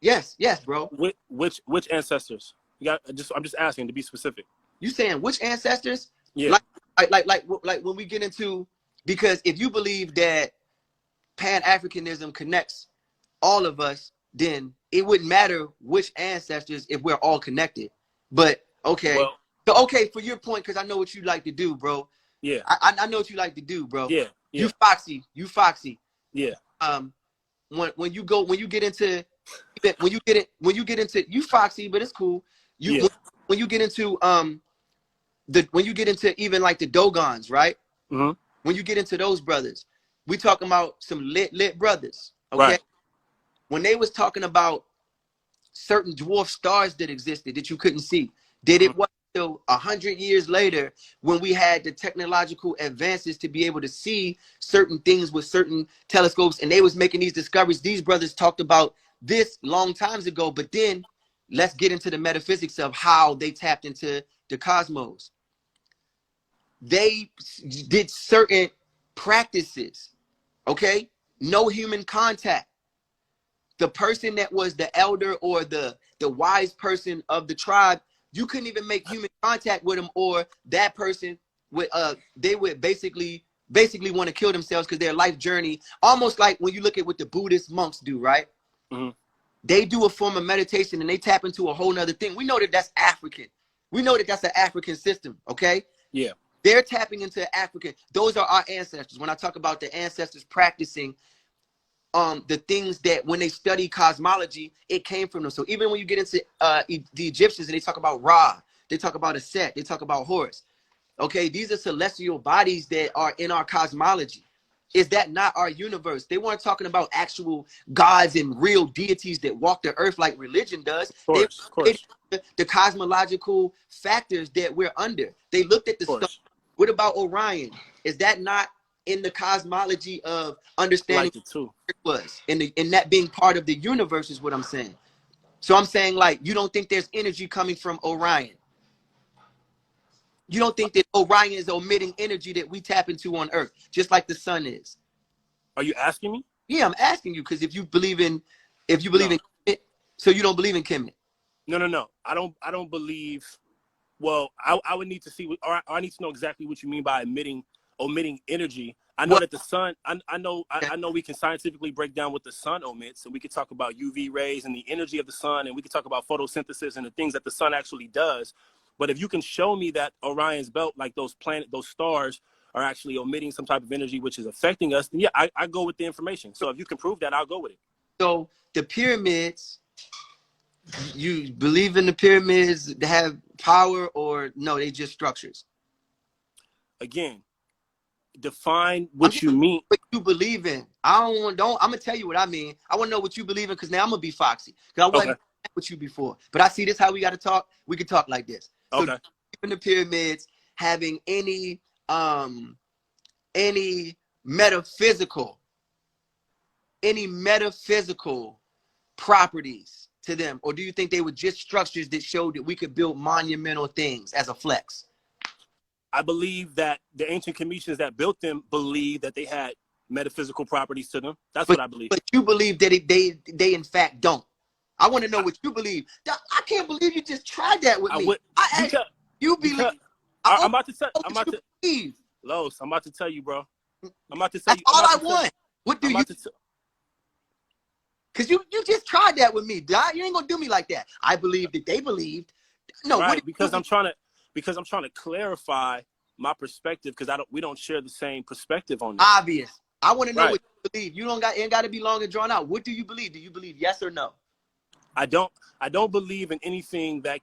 Yes, yes, bro. Which ancestors? I'm just asking to be specific. You saying which ancestors? Yeah. Like when we get into, because if you believe that Pan-Africanism connects all of us, then it wouldn't matter which ancestors if we're all connected. But okay, Well, so okay, for your point, because I know what you like to do, bro. yeah. I know what you like to do, bro. Yeah. You Yeah. foxy, you foxy. Yeah. When you get into you foxy, but it's cool. Yeah. When you get into when you get into even like the Dogons, right? Mm-hmm. When you get into those brothers, we talking about some lit brothers, okay? Right. When they was talking about certain dwarf stars that existed that you couldn't see, did Mm-hmm. it was until 100 years later when we had the technological advances to be able to see certain things with certain telescopes, and they was making these discoveries. These brothers talked about this long times ago, but then let's get into the metaphysics of how they tapped into the cosmos. They did certain practices, okay? No human contact. The person that was the elder or the wise person of the tribe, you couldn't even make human contact with them, or that person would they would basically want to kill themselves because their life journey, almost like when you look at what the Buddhist monks do, right? Mm-hmm. They do a form of meditation and they tap into a whole nother thing. We know that that's African. We know that that's an African system, okay? Yeah. They're tapping into African. Those are our ancestors. When I talk about the ancestors practicing the things that when they study cosmology, it came from them. So even when you get into the Egyptians and they talk about Ra, they talk about Set, they talk about Horus. Okay, these are celestial bodies that are in our cosmology. Is that not our universe? They weren't talking about actual gods and real deities that walk the earth like religion does. Of course. Of course. The cosmological factors that we're under. They looked at the stuff. What about Orion? Is that not in the cosmology of understanding Like it too. It was in that being part of the universe is what I'm saying. So I'm saying, like, you don't think there's energy coming from Orion? You don't think that Orion is emitting energy that we tap into on Earth, just like the sun is? Are you asking me? Yeah, I'm asking you because if you believe in Kemet, so you don't believe in Kemet? No. I don't believe. Well, I would need to see, or I need to know exactly what you mean by omitting energy. I know that the sun. I know we can scientifically break down what the sun omits, and we could talk about UV rays and the energy of the sun, and we could talk about photosynthesis and the things that the sun actually does. But if you can show me that Orion's belt, like those stars, are actually emitting some type of energy which is affecting us, then yeah, I go with the information. So if you can prove that, I'll go with it. So the pyramids, you believe in the pyramids to have power, or no, they just structures? Again, define what you mean. What you believe in. I'm gonna tell you what I mean. I want to know what you believe in, because now I'm gonna be foxy, because I wasn't with you before. But I see this how we got to talk. We can talk like this. So in the pyramids having any metaphysical properties to them, or do you think they were just structures that showed that we could build monumental things as a flex? I believe that the ancient Cometians that built them believed that they had metaphysical properties to them. That's what I believe. But you believe that they in fact don't. I want to know what you believe. I can't believe you just tried that with me. You believe. I'm about to tell. Los, I'm about to tell you, bro. I'm about to tell you. That's all I want. What do you? Because you just tried that with me. You ain't gonna do me like that. I believe that they believed. No, right? Because I'm trying to clarify my perspective, because we don't share the same perspective on this. Obvious. I want to know what you believe. You ain't got to be long and drawn out. What do you believe? Do you believe yes or no? I don't believe in anything that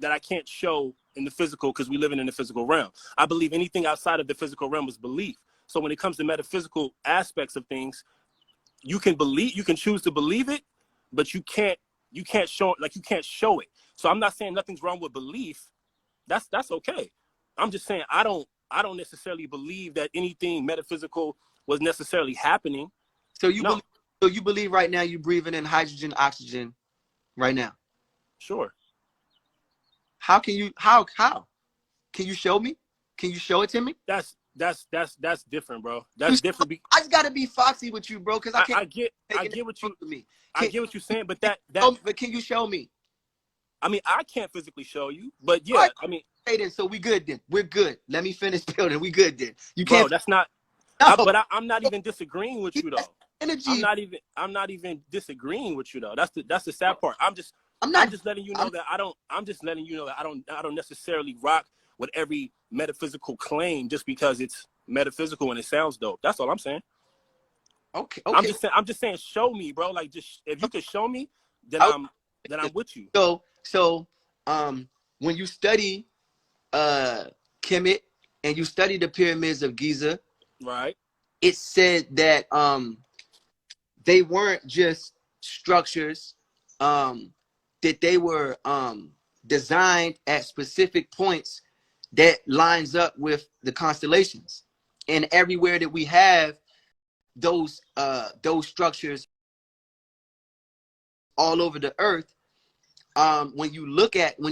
I can't show in the physical, because we live in the physical realm. I believe anything outside of the physical realm is belief. So when it comes to metaphysical aspects of things, you can choose to believe it, but you can't show it. So I'm not saying nothing's wrong with belief. That's okay. I'm just saying I don't necessarily believe that anything metaphysical was necessarily happening. So you believe right now you're breathing in hydrogen, oxygen right now? Sure. How can you can you show me? Can you show it to me? that's different, bro. That's different. I just gotta be foxy with you, bro, because I can't. I get what you. Me. I get what you're saying, but but can you show me? I mean, I can't physically show you, but yeah, Right. I mean. Hey, then, so we good then. We're good. Let me finish building. We good then. You Bro, can't. that's not. No. I'm not even disagreeing with you though. Energy. I'm not even disagreeing with you though. That's the sad part. I'm just letting you know that I don't necessarily rock with every metaphysical claim just because it's metaphysical and it sounds dope. That's all I'm saying. Okay. I'm just saying show me, bro. Like, just if you could show me, then I'm with you. So when you study Kemet and you study the pyramids of Giza, right, it said that they weren't just structures, that they were designed at specific points that lines up with the constellations. And everywhere that we have those structures all over the earth, when you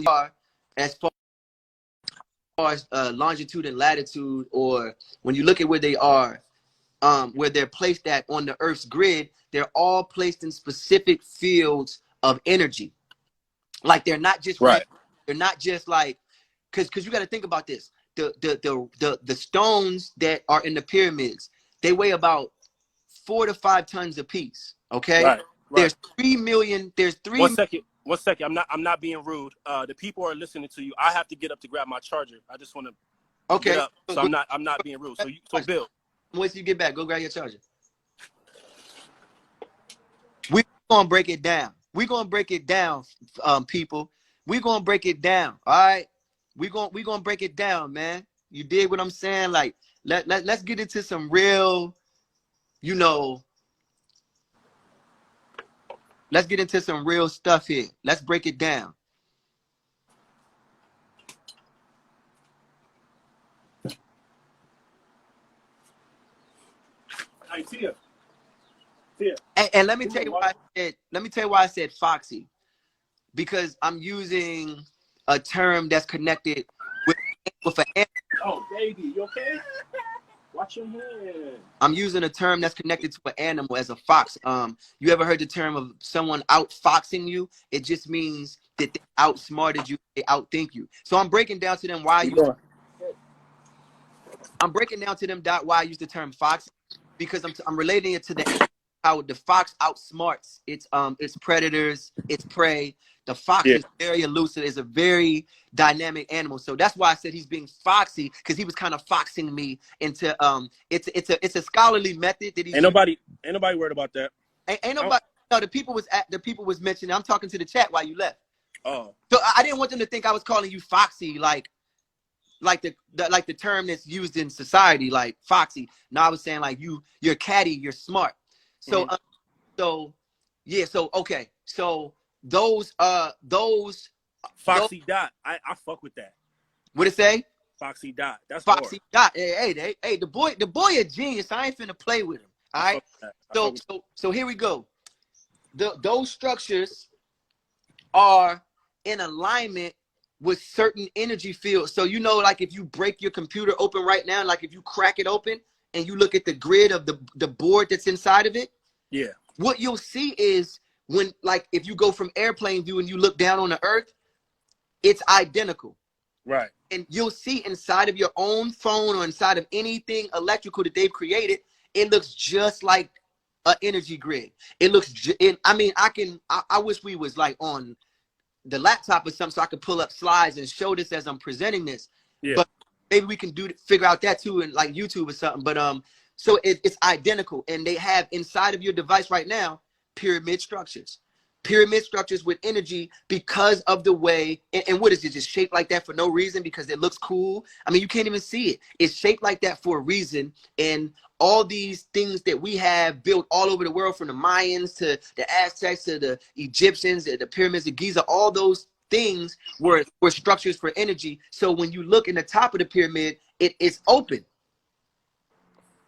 are as far as longitude and latitude, or when you look at where they are, where they're placed at on the Earth's grid, they're all placed in specific fields of energy. Like they're not just right. They're not just like, because you got to think about this. The stones that are in the pyramids, they weigh about 4 to 5 tons a piece. Okay. Right. There's 3 million. There's 3. One second. I'm not being rude. The people are listening to you. I have to get up to grab my charger. I just want to get up. So I'm not being rude. So Bill. Once you get back, go grab your charger. We're gonna break it down. We're gonna break it down, people. We're gonna break it down. All right. We're gonna break it down, man. You dig what I'm saying? Like, let's get into some real, let's get into some real stuff here. Let's break it down. Hey, Tia. And let me tell you why I said foxy, because I'm using a term that's connected with an animal. Oh, baby, you okay? Watch your hand. I'm using a term that's connected to an animal as a fox. You ever heard the term of someone outfoxing you? It just means that they outsmarted you, they outthink you. So I'm breaking down to them why I'm breaking down to them why I use the term fox, because I'm relating it to how the fox outsmarts its predators, its prey. The fox is very elusive, is a very dynamic animal. So that's why I said he's being foxy, because he was kind of foxing me into it's a scholarly method that he's ain't nobody worried about that. Ain't nobody. No, the people was mentioning. I'm talking to the chat while you left. Oh. So I didn't want them to think I was calling you foxy, like the term that's used in society, like foxy. No, I was saying like you're catty, you're smart. So okay. So those Foxy Dot. I fuck with that. What it say? Foxy Dot. That's Foxy Dot. Hey, the boy a genius. I ain't finna play with him. All right. So here we go. Those structures are in alignment with certain energy fields. So like if you break your computer open right now, like if you crack it open and you look at the grid of the board that's inside of it, what you'll see is when, like, if you go from airplane view and you look down on the earth, it's identical. Right. And you'll see inside of your own phone or inside of anything electrical that they've created, it looks just like an energy grid. It looks, I wish we was like on the laptop or something so I could pull up slides and show this as I'm presenting this. Yeah. But maybe we can figure out that too in like YouTube or something. But so it's identical, and they have inside of your device right now pyramid structures with energy, because of the way, and what is it, just shaped like that for no reason because it looks cool? I mean, you can't even see it. It's shaped like that for a reason. And all these things that we have built all over the world, from the Mayans to the Aztecs to the Egyptians, the pyramids of Giza, all those things were structures for energy. So when you look in the top of the pyramid, it is open.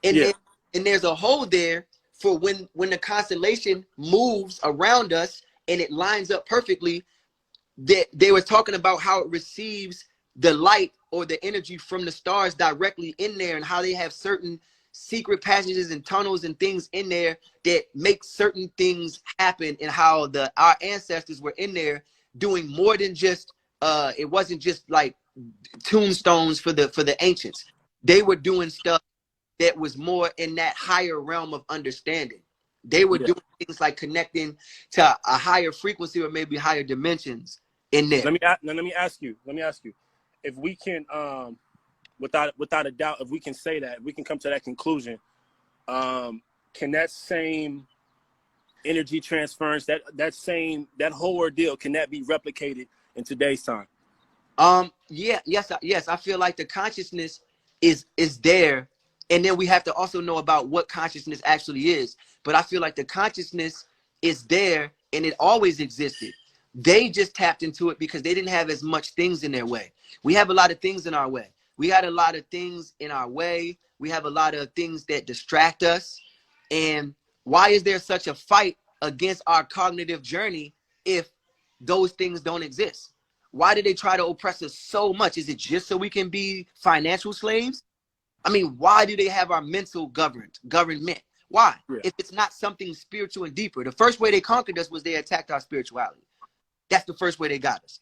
And there's a hole there for when the constellation moves around us and it lines up perfectly. They were talking about how it receives the light or the energy from the stars directly in there, and how they have certain secret passages and tunnels and things in there that make certain things happen, and how our ancestors were in there doing more than just it wasn't just like tombstones for the ancients. They were doing stuff that was more in that higher realm of understanding. They were doing things like connecting to a higher frequency or maybe higher dimensions in there. Let me ask you, if we can, without a doubt, if we can say that, we can come to that conclusion. Can that same energy transference, that whole ordeal, can that be replicated in today's time? Yes. I feel like the consciousness is there, and then we have to also know about what consciousness actually is. But I feel like the consciousness is there, and it always existed. They just tapped into it because they didn't have as much things in their way. We have a lot of things in our way. We had a lot of things in our way. We have a lot of things that distract us. And why is there such a fight against our cognitive journey if those things don't exist? Why do they try to oppress us so much? Is it just so we can be financial slaves? I mean, why do they have our mental government? Why? Yeah. If it's not something spiritual and deeper. The first way they conquered us was they attacked our spirituality. That's the first way they got us.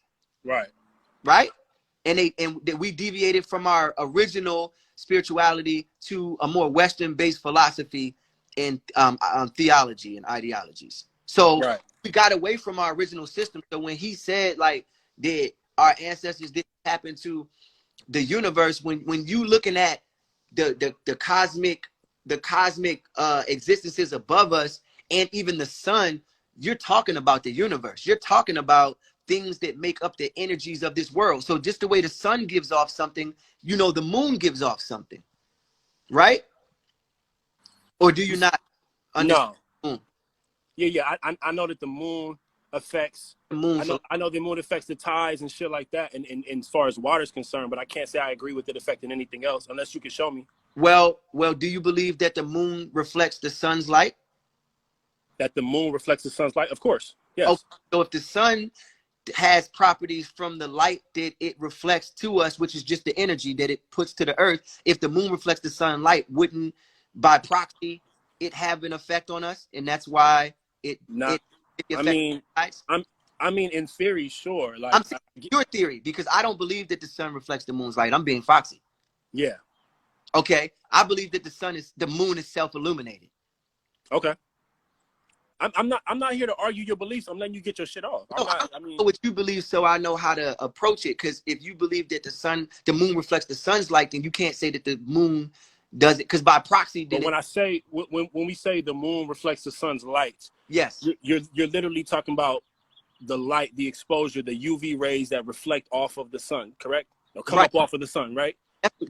Right? And we deviated from our original spirituality to a more Western-based philosophy and theology and ideologies. So we got away from our original system. So when he said like that our ancestors didn't tap into the universe, when you looking at the cosmic existences above us and even the sun, you're talking about the universe. You're talking about things that make up the energies of this world. So just the way the sun gives off something, the moon gives off something, right? Or do you not understand? No. Yeah. I know that the moon affects the moon. I know the moon affects the tides and shit like that, and as far as water is concerned, but I can't say I agree with it affecting anything else unless you can show me. Well, do you believe that the moon reflects the sun's light? That the moon reflects the sun's light? Of course. Yes. Okay, so if the sun has properties from the light that it reflects to us, which is just the energy that it puts to the earth, if the moon reflects the sunlight, wouldn't by proxy it have an effect on us? And that's why it I mean, in theory, sure. Like, I'm saying your theory, because I don't believe that the sun reflects the moon's light. I'm being foxy. Yeah. Okay. I believe that the moon is self-illuminated. Okay. I'm not here to argue your beliefs. I'm letting you get your shit off. I know what you believe, so I know how to approach it. Because if you believe that the moon reflects the sun's light, then you can't say that the moon does it. Because by proxy, but when we say the moon reflects the sun's light, yes, you're literally talking about the light, the exposure, the UV rays that reflect off of the sun, correct? Or come up off of the sun, right?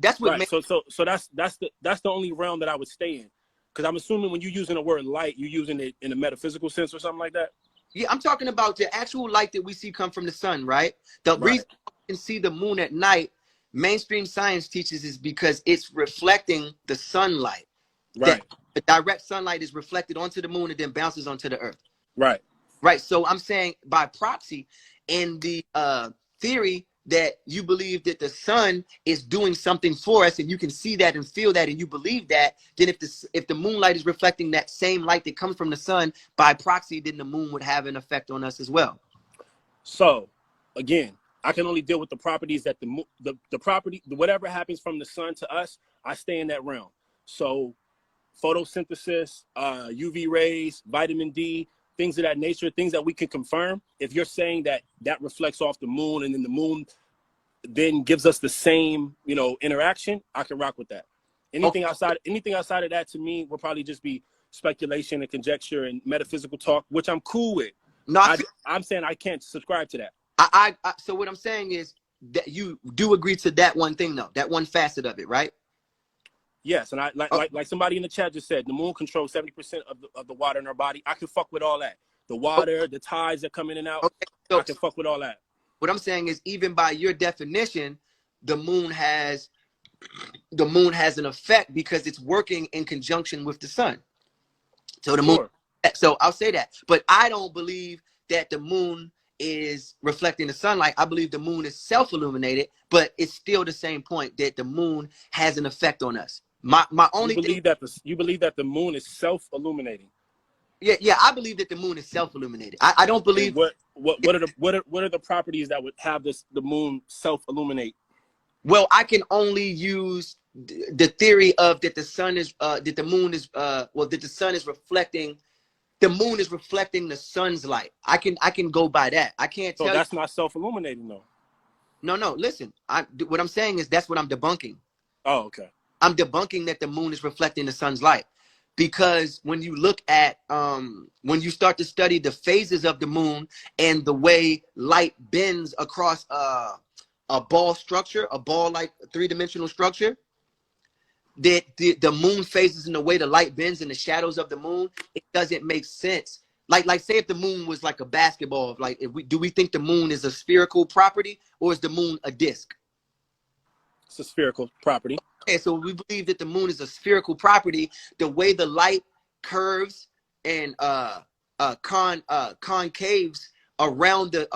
That's what. Right. So that's the only realm that I would stay in. Because I'm assuming when you're using the word light, you're using it in a metaphysical sense or something like that? Yeah, I'm talking about the actual light that we see come from the sun, right? The reason you can see the moon at night, mainstream science teaches, is because it's reflecting the sunlight. Right. The direct sunlight is reflected onto the moon and then bounces onto the earth. Right. Right. So I'm saying by proxy, in the theory that you believe that the sun is doing something for us and you can see that and feel that and you believe that, then if the moonlight is reflecting that same light that comes from the sun by proxy, then the moon would have an effect on us as well. So again, I can only deal with the properties that the property, whatever happens from the sun to us, I stay in that realm. So photosynthesis, UV rays, vitamin D, things of that nature, things that we can confirm. If you're saying that reflects off the moon and then the moon then gives us the same, interaction, I can rock with that. Anything outside of that to me will probably just be speculation and conjecture and metaphysical talk, which I'm cool with. No, I'm saying I can't subscribe to that. So what I'm saying is that you do agree to that one thing though, that one facet of it, right? Yes, and I like somebody in the chat just said, the moon controls 70% of the water in our body. I can fuck with all that. The water, the tides that come in and out. Okay, so I can fuck with all that. What I'm saying is, even by your definition, the moon has an effect because it's working in conjunction with the sun. So the moon. So I'll say that, but I don't believe that the moon is reflecting the sunlight. I believe the moon is self-illuminated, but it's still the same point that the moon has an effect on us. My only thing. You believe that the moon is self-illuminating. Yeah, I believe that the moon is self-illuminated. I don't And believe. what are the properties that would have the moon self-illuminate? Well, I can only use the theory of that the sun is that the moon is well, that the sun is reflecting. The moon is reflecting the sun's light. I can go by that. I can't So tell you. that's not self-illuminating though. No. Listen, what I'm saying is that's what I'm debunking. Oh, okay. I'm debunking that the moon is reflecting the sun's light, because when you look at when you start to study the phases of the moon and the way light bends across a ball structure, a ball-like three-dimensional structure, that the moon phases in the way the light bends in the shadows of the moon, it doesn't make sense. Like say if the moon was like a basketball, like do we think the moon is a spherical property, or is the moon a disc? It's a spherical property. Okay, so we believe that the moon is a spherical property. The way the light curves and concaves around the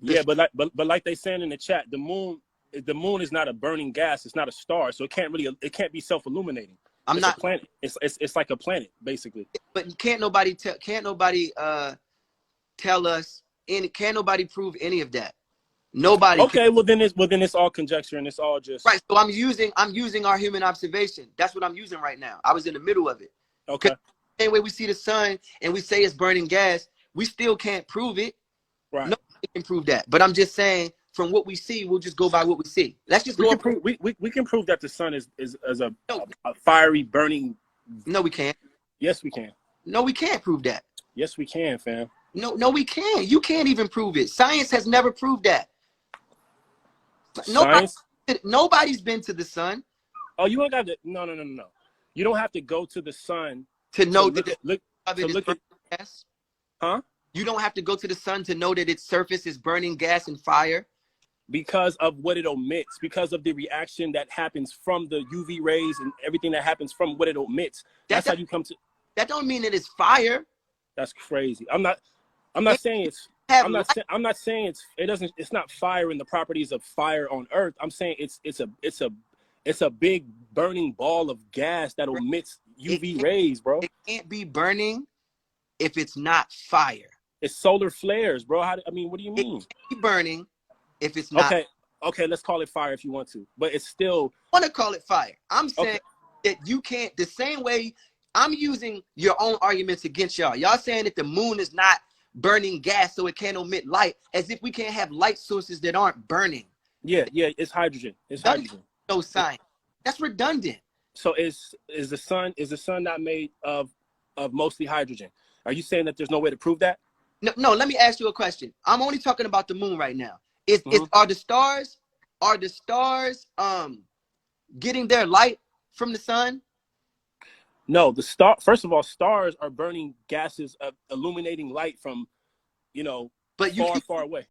Yeah, but like they saying in the chat, the moon is not a burning gas. It's not a star, so it can't be self-illuminating. I'm It's a not. planet. It's like a planet basically. But can't nobody tell us any? Can't nobody prove any of that? Nobody can. Okay, well then it's all conjecture and it's all just Right. So I'm using our human observation. That's what I'm using right now. I was in the middle of it. okay. Same way we see the sun and we say it's burning gas, we still can't prove it. Right. Nobody can prove that. But I'm just saying, from what we see, we'll just go by what we see. Let's just We go can up. prove we can prove that the sun is No, a fiery burning. no, we can't. Yes, we can. No, we can't prove that. Yes, we can, fam. No, we can't. You can't even prove it. Science has never proved that. Nobody, Science. nobody's been to the sun Oh, you don't have to. No. You don't have to go to the sun to know look that look of to it is look burning at. gas. Huh? You don't have to go to the sun to know that its surface is burning gas and fire. Because of what it omits, because of the reaction that happens from the UV rays and everything that happens from what it omits. That's how you come to. That don't mean that it's fire. That's crazy. I'm not saying it's. Have I'm not saying it's not fire in the properties of fire on Earth. I'm saying it's a big burning ball of gas that emits UV rays, bro. It can't be burning if it's not fire. It's solar flares, bro. What do you It mean? can't be burning if it's not. Okay, let's call it fire if you want to, but it's still. I want to call it fire. I'm saying Okay. that you can't. The same way I'm using your own arguments against y'all. Y'all saying that the moon is not burning gas, so it can't emit light, as if we can't have light sources that aren't burning. Yeah, it's hydrogen. It's hydrogen. No science. That's redundant. So is the sun not made of mostly hydrogen? Are you saying that there's no way to prove that? No. Let me ask you a question. I'm only talking about the moon right now. Are the stars getting their light from the sun? No, first of all, stars are burning gases of illuminating light from, But you far away.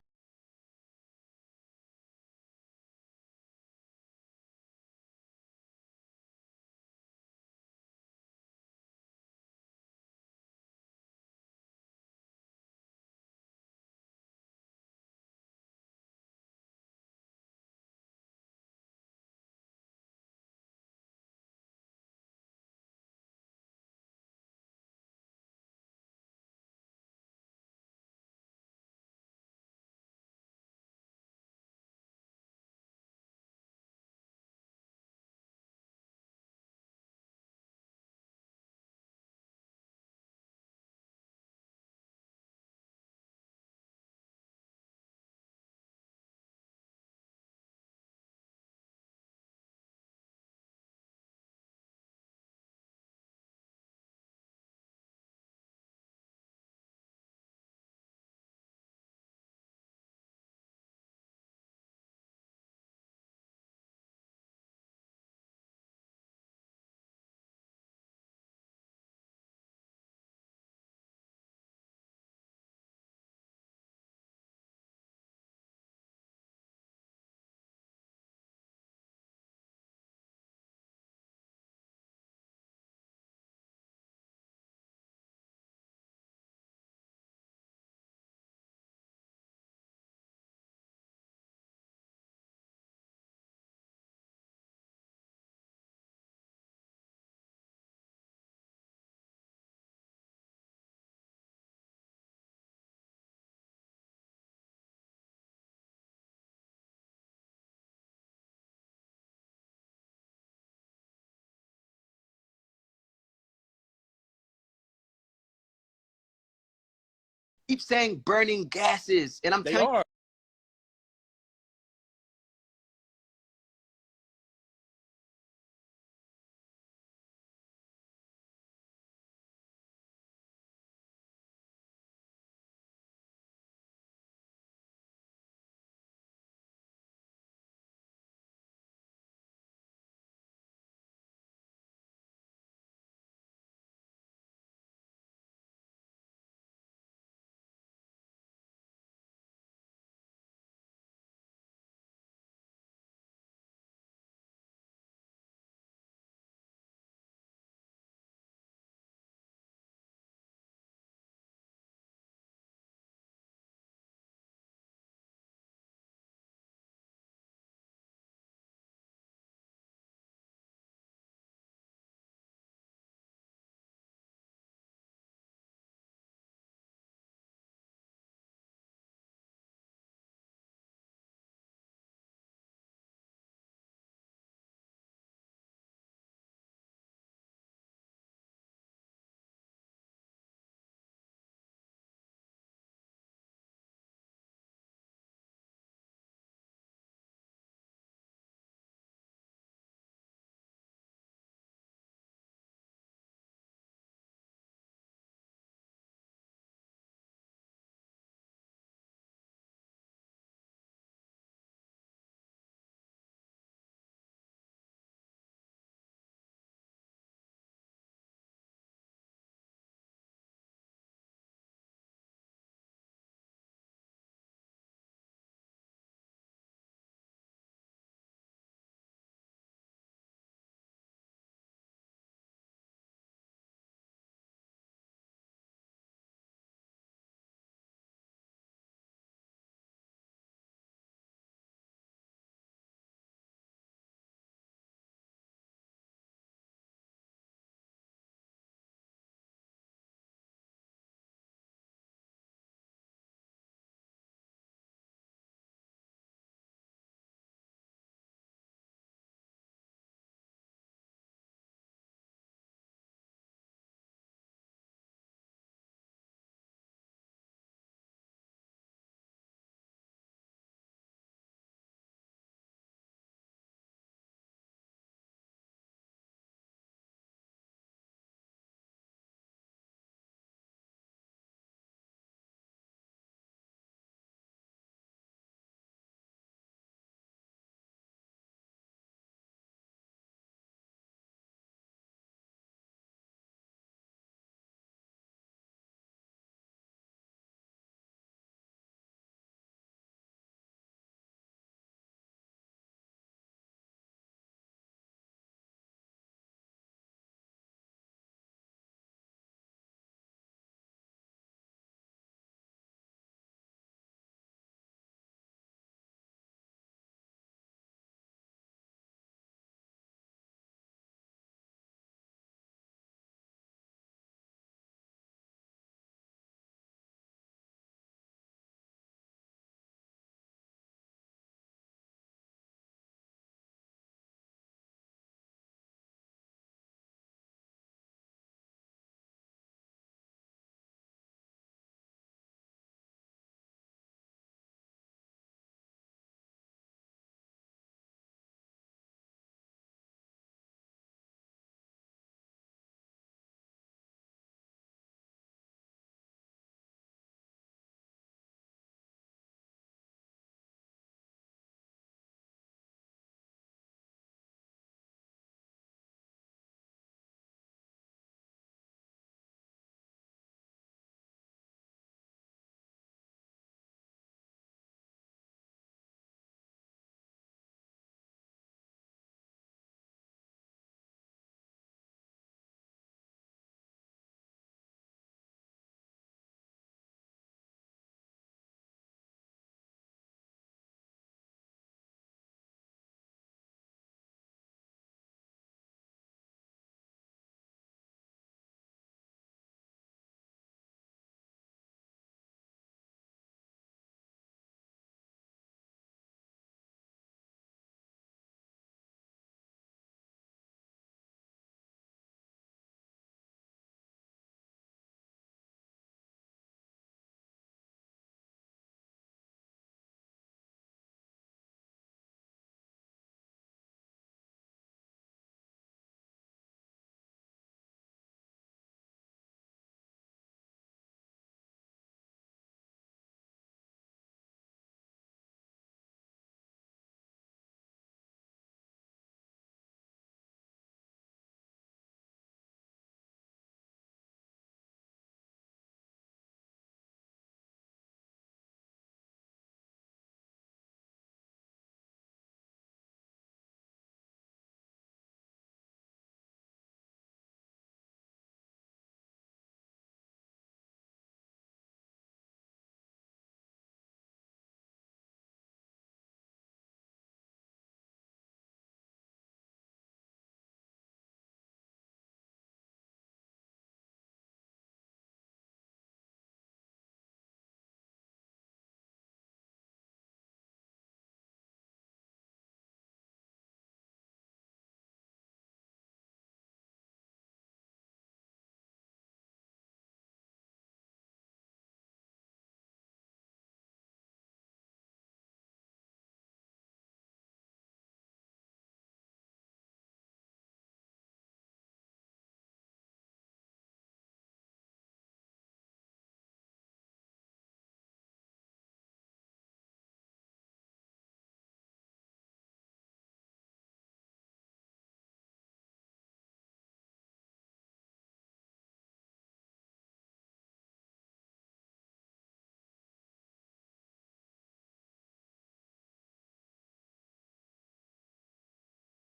keep saying burning gases, and I'm They telling are.